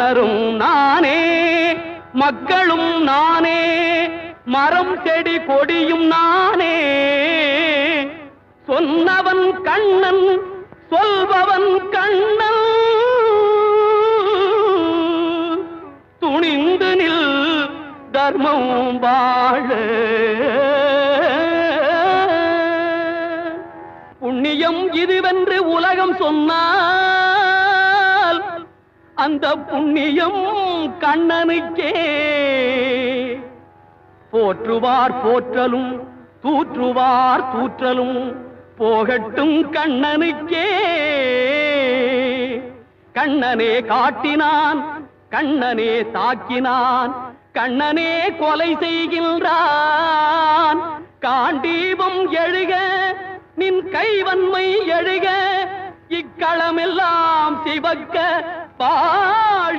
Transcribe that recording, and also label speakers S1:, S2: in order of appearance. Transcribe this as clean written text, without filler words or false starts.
S1: மன்னரும் நானே, மக்களும் நானே, மரம் செடி கொடியும் நானே. சொன்னவன் கண்ணன், சொல்பவன் கண்ணன். துணிந்து நில் தர்மம் வாழ. புண்ணியம் இதுவென்று உலகம் சொன்னால் அந்த புண்ணியம் கண்ணனுக்கே. போற்றுவார் போற்றலும், தூற்றுவார் தூற்றலும் போகட்டும் கண்ணனுக்கே. கண்ணனே காட்டினான், கண்ணனே தாக்கினான், கண்ணனே கொலை செய்கின்றான். காண்டீபம் எழுக, நின் கைவன்மை எழுக, இக்களமெல்லாம் சிவக்க.